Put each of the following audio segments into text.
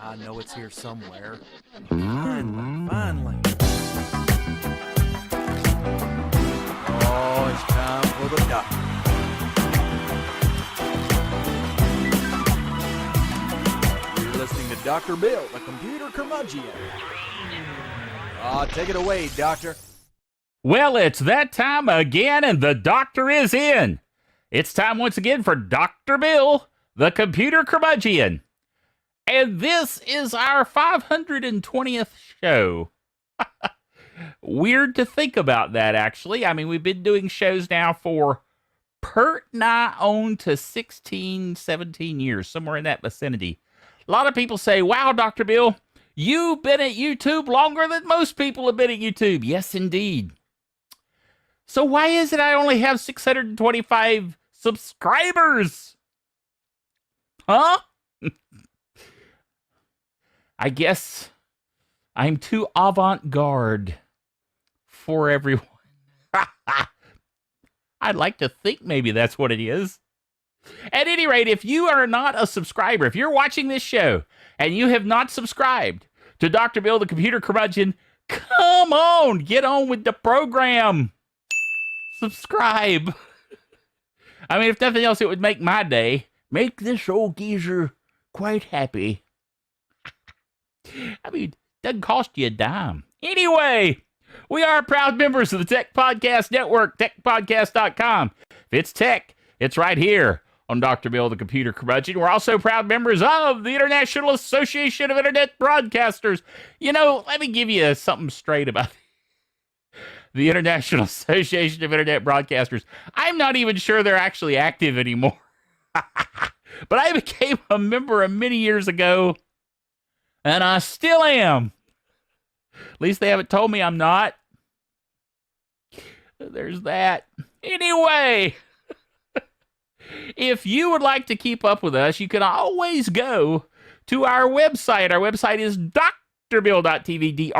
I know it's here somewhere. Finally. Oh, it's time for the doctor. You're listening to Dr. Bill, the computer curmudgeon. Take it away, Doctor. Well, it's that time again, and the doctor is in. It's time once again for Dr. Bill, the computer curmudgeon. And this is our 520th show. Weird to think about that, actually. I mean, we've been doing shows now for pert nigh on to 16, 17 years, somewhere in that vicinity. A lot of people say, wow, Dr. Bill, you've been at YouTube longer than most people have been at YouTube. Yes, indeed. So why is it I only have 625 subscribers? Huh? I guess I'm too avant-garde for everyone. I'd like to think maybe that's what it is. At any rate, if you are not a subscriber, if you're watching this show and you have not subscribed to Dr. Bill, the computer curmudgeon, come on, get on with the program. Subscribe. I mean, if nothing else, it would make my day. Make this old geezer quite happy. I mean, it doesn't cost you a dime. Anyway, we are proud members of the Tech Podcast Network, techpodcast.com. If it's tech, it's right here on Dr. Bill, the computer curmudgeon. We're also proud members of the International Association of Internet Broadcasters. You know, let me give you something straight about the International Association of Internet Broadcasters. I'm not even sure they're actually active anymore. But I became a member many years ago, and I still am. At least they haven't told me I'm not. There's that. Anyway, if you would like to keep up with us, you can always go to our website. Our website is drbill.tv,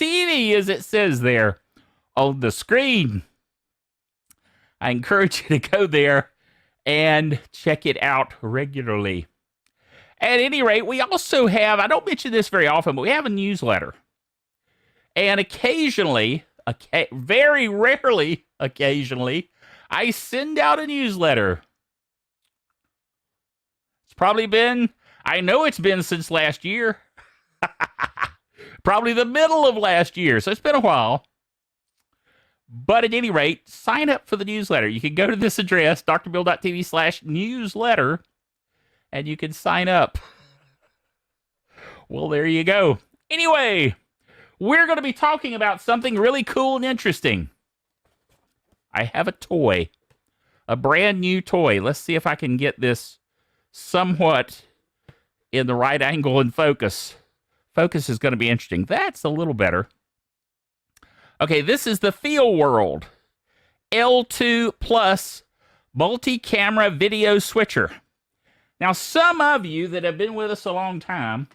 drbill.tv, as it says there on the screen. I encourage you to go there and check it out regularly. At any rate, we also have, I don't mention this very often, but we have a newsletter. And occasionally, very rarely, occasionally, I send out a newsletter. It's probably been, I know it's been since last year. Probably the middle of last year, so it's been a while. But at any rate, sign up for the newsletter. You can go to this address, drbill.tv/newsletter, and you can sign up. Well, there you go. Anyway, we're going to be talking about something really cool and interesting. I have a toy, a brand new toy. Let's see if I can get this somewhat in the right angle and focus. Focus is going to be interesting. That's a little better. Okay, this is the Feelworld L2 Plus multi-camera video switcher. Now, some of you that have been with us a long time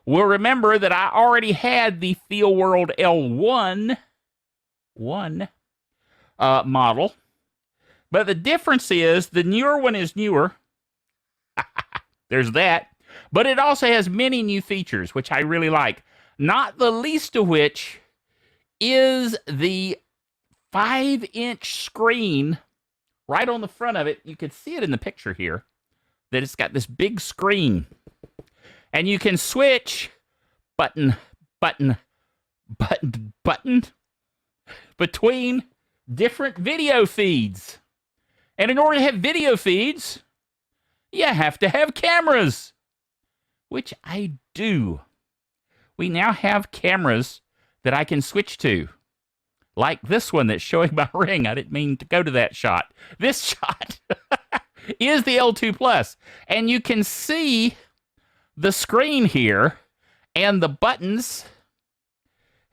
will remember that I already had the Feelworld L1 model. But the difference is the newer one is newer. There's that. But it also has many new features, which I really like. Not the least of which is the 5-inch screen right on the front of it. You can see it in the picture here, that it's got this big screen. And you can switch button between different video feeds. And in order to have video feeds, you have to have cameras, which I do. We now have cameras that I can switch to, like this one that's showing my ring. I didn't mean to go to that shot. This shot is the L2 Plus, and you can see the screen here and the buttons,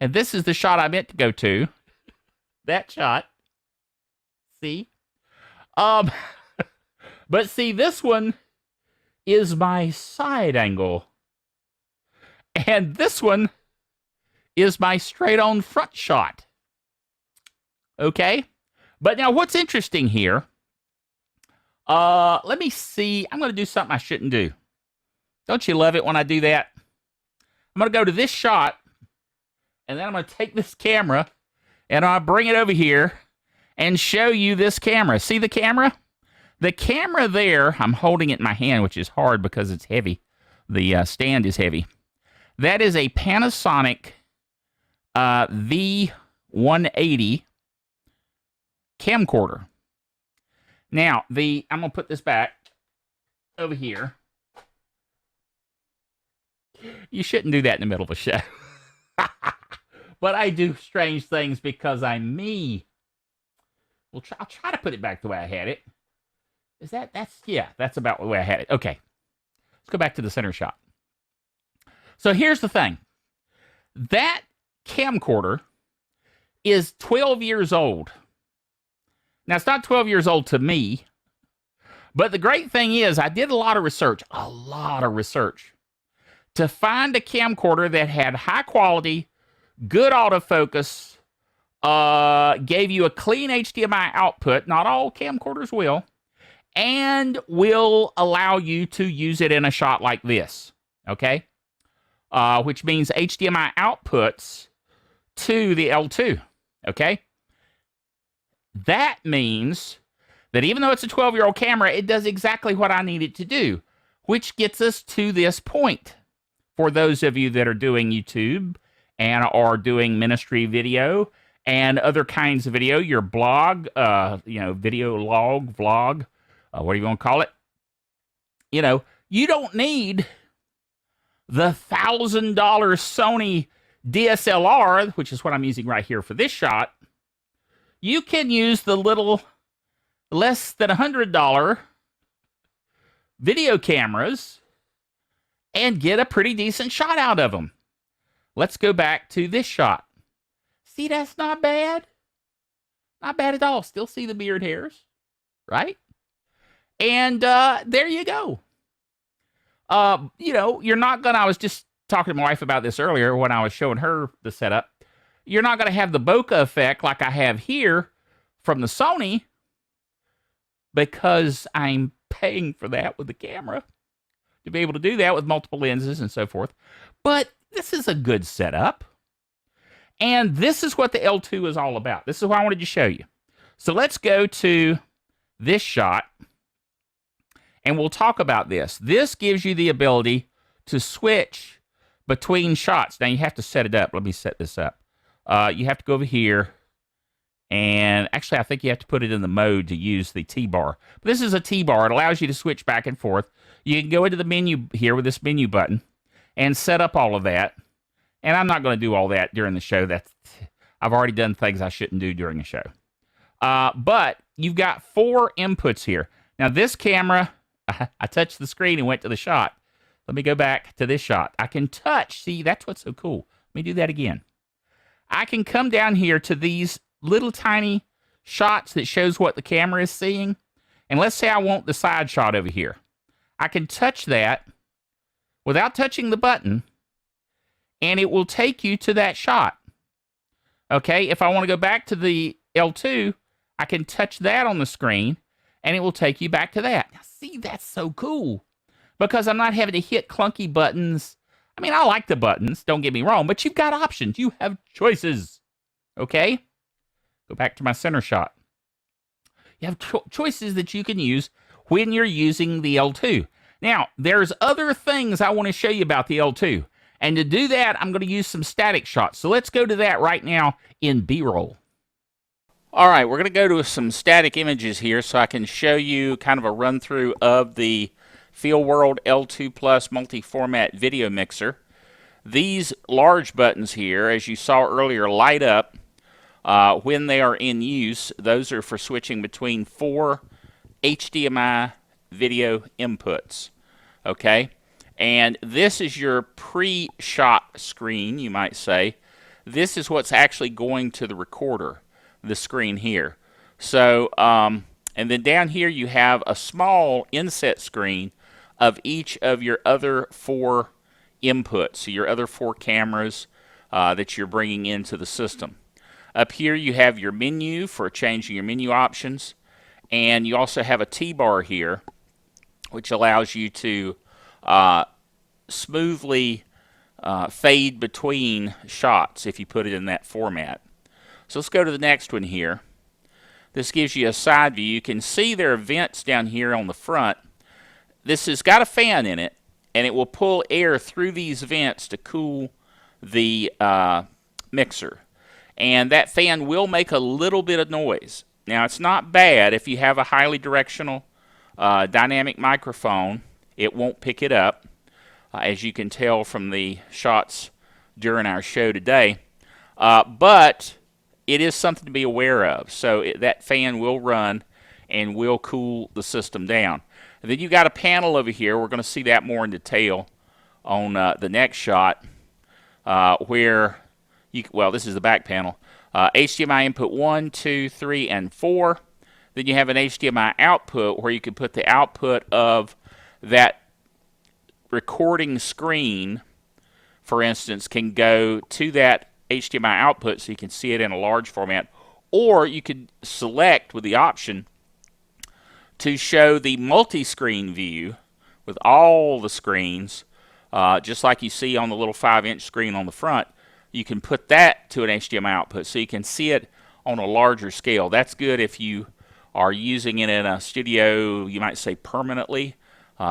and this is the shot I meant to go to. That shot. See? But see, this one is my side angle, and this one is my straight-on front shot. Okay? But now what's interesting here, Let me see. I'm going to do something I shouldn't do. Don't you love it when I do that? I'm going to go to this shot, and then I'm going to take this camera, and I'll bring it over here and show you this camera. See the camera? The camera there, I'm holding it in my hand, which is hard because it's heavy. The stand is heavy. That is a Panasonic V180 camcorder. Now, I'm going to put this back over here. You shouldn't do that in the middle of a show. But I do strange things because I'm me. Well, I'll try to put it back the way I had it. That's about the way I had it. Okay. Let's go back to the center shot. So here's the thing. That camcorder is 12 years old. Now, it's not 12 years old to me, but the great thing is I did a lot of research to find a camcorder that had high quality, good autofocus, gave you a clean HDMI output. Not all camcorders will. And will allow you to use it in a shot like this. Okay? Which means HDMI outputs to the L2. Okay? That means that even though it's a 12-year-old camera, it does exactly what I need it to do, which gets us to this point. For those of you that are doing YouTube and are doing ministry video and other kinds of video, your blog, video log, vlog, what do you want to call it? You don't need the $1,000 Sony DSLR, which is what I'm using right here for this shot. You can use the little less than $100 video cameras and get a pretty decent shot out of them. Let's go back to this shot. See, that's not bad. Not bad at all. Still see the beard hairs, right? And there you go. You're not going to, I was just talking to my wife about this earlier when I was showing her the setup. You're not going to have the bokeh effect like I have here from the Sony because I'm paying for that with the camera to be able to do that with multiple lenses and so forth. But this is a good setup. And this is what the L2 is all about. This is what I wanted to show you. So let's go to this shot. And we'll talk about this. This gives you the ability to switch between shots. Now, you have to set it up. Let me set this up. You have to go over here. And actually, I think you have to put it in the mode to use the T-bar. But this is a T-bar. It allows you to switch back and forth. You can go into the menu here with this menu button and set up all of that. And I'm not going to do all that during the show. I've already done things I shouldn't do during the show. But you've got 4 inputs here. Now, this camera... I touched the screen and went to the shot. Let me go back to this shot. I can touch. See, that's what's so cool. Let me do that again. I can come down here to these little tiny shots that shows what the camera is seeing. And let's say I want the side shot over here. I can touch that without touching the button, and it will take you to that shot. Okay, if I want to go back to the L2, I can touch that on the screen, and it will take you back to that. Now, see, that's so cool because I'm not having to hit clunky buttons. I mean, I like the buttons, don't get me wrong, but you've got options. You have choices, okay? Go back to my center shot. You have choices that you can use when you're using the L2. Now, there's other things I want to show you about the L2. And to do that, I'm going to use some static shots. So let's go to that right now in B-roll. All right, we're going to go to some static images here so I can show you kind of a run-through of the Feelworld L2 Plus multi-format video mixer. These large buttons here, as you saw earlier, light up when they are in use. Those are for switching between 4 HDMI video inputs, okay? And this is your pre-shot screen, you might say. This is what's actually going to the recorder. The screen here. So, and then down here you have a small inset screen of each of your other 4 inputs, so your other 4 cameras that you're bringing into the system. Up here you have your menu for changing your menu options, And you also have a T-bar here, which allows you to smoothly fade between shots if you put it in that format. So let's go to the next one here. This gives you a side view. You can see there are vents down here on the front. This has got a fan in it, and it will pull air through these vents to cool the mixer. And that fan will make a little bit of noise. Now, it's not bad. If you have a highly directional dynamic microphone, it won't pick it up, as you can tell from the shots during our show today. But it is something to be aware of. So that fan will run and will cool the system down. And then you got a panel over here. We're going to see that more in detail on the next shot, where well, this is the back panel. HDMI input 1, 2, 3, and 4. Then you have an HDMI output where you can put the output of that recording screen, for instance, can go to that HDMI output so you can see it in a large format. Or you could select with the option to show the multi-screen view with all the screens, just like you see on the little 5-inch screen on the front. You can put that to an HDMI output so you can see it on a larger scale. That's good if you are using it in a studio, you might say permanently.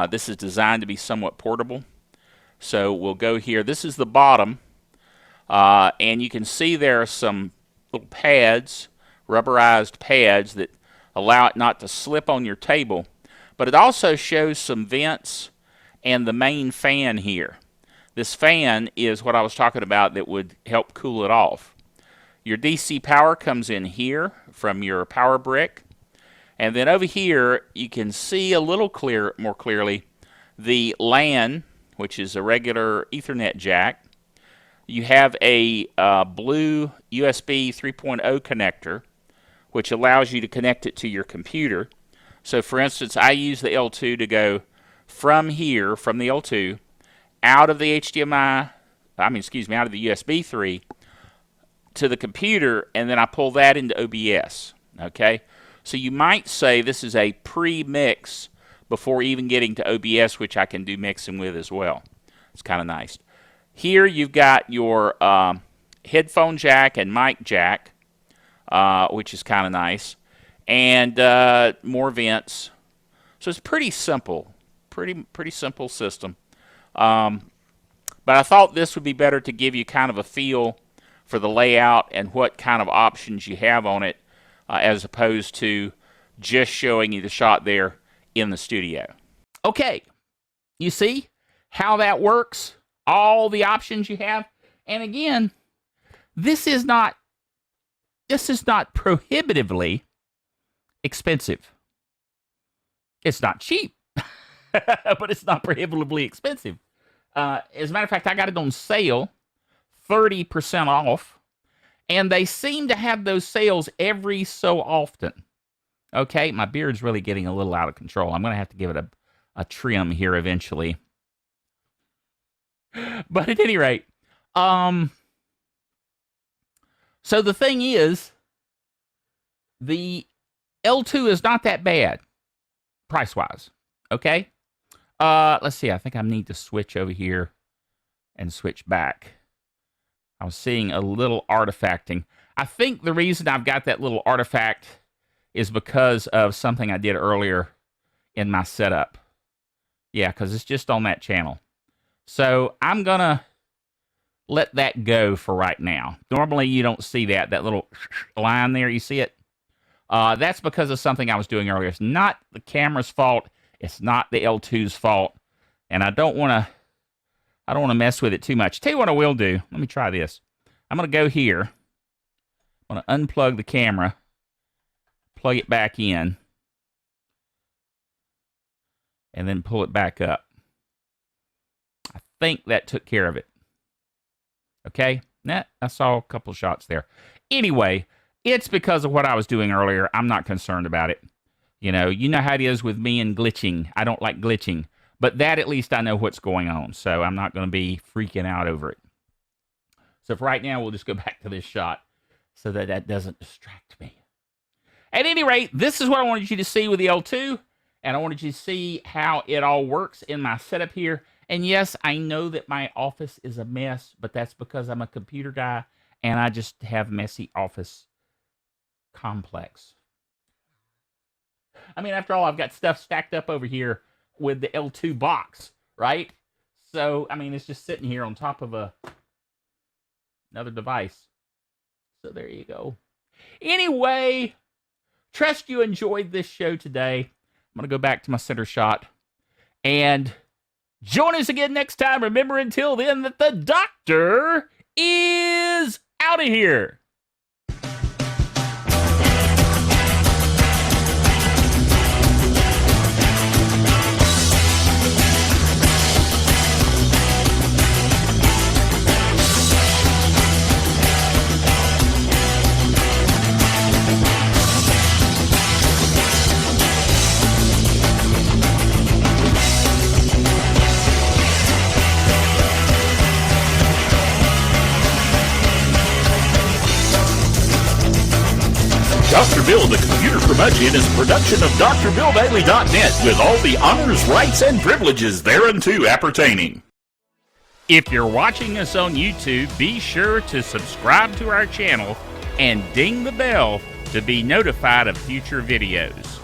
This is designed to be somewhat portable. So we'll go here. This is the bottom, and you can see there are some little pads, rubberized pads that allow it not to slip on your table. But it also shows some vents and the main fan here. This fan is what I was talking about that would help cool it off. Your DC power comes in here from your power brick. And then over here, you can see a little more clearly the LAN, which is a regular Ethernet jack. You have a blue USB 3.0 connector, which allows you to connect it to your computer. So for instance, I use the L2 to go from here, from the L2, out of the HDMI, out of the USB 3 to the computer, and then I pull that into OBS, okay? So you might say this is a pre-mix before even getting to OBS, which I can do mixing with as well. It's kind of nice. Here you've got your headphone jack and mic jack, which is kind of nice, and more vents. So it's pretty simple, pretty simple system. But I thought this would be better to give you kind of a feel for the layout and what kind of options you have on it, as opposed to just showing you the shot there in the studio. Okay, you see how that works? All the options you have. And again, this is not prohibitively expensive. It's not cheap, but it's not prohibitively expensive. As a matter of fact, I got it on sale, 30% off, and they seem to have those sales every so often. Okay, my beard's really getting a little out of control. I'm going to have to give it a trim here eventually. But at any rate, so the thing is, the L2 is not that bad, price-wise, okay? Let's see, I think I need to switch over here and switch back. I was seeing a little artifacting. I think the reason I've got that little artifact is because of something I did earlier in my setup. Yeah, because it's just on that channel. So I'm going to let that go for right now. Normally you don't see that little line there. You see it? That's because of something I was doing earlier. It's not the camera's fault. It's not the L2's fault. And I don't want to mess with it too much. Tell you what I will do. Let me try this. I'm going to go here. I'm going to unplug the camera. Plug it back in. And then pull it back up. I think that took care of it. Okay? I saw a couple shots there. Anyway, it's because of what I was doing earlier. I'm not concerned about it. You know how it is with me and glitching. I don't like glitching. But that, at least I know what's going on. So I'm not going to be freaking out over it. So for right now, we'll just go back to this shot so that doesn't distract me. At any rate, this is what I wanted you to see with the L2, and I wanted you to see how it all works in my setup here. And yes, I know that my office is a mess, but that's because I'm a computer guy, and I just have messy office complex. I mean, after all, I've got stuff stacked up over here with the L2 box, right? So, I mean, it's just sitting here on top of another device. So there you go. Anyway, trust you enjoyed this show today. I'm going to go back to my center shot. And join us again next time. Remember, until then, that the doctor is out of here. Dr. Bill, the Computer Curmudgeon, is a production of DrBillDaily.net with all the honors, rights, and privileges thereunto appertaining. If you're watching us on YouTube, be sure to subscribe to our channel and ding the bell to be notified of future videos.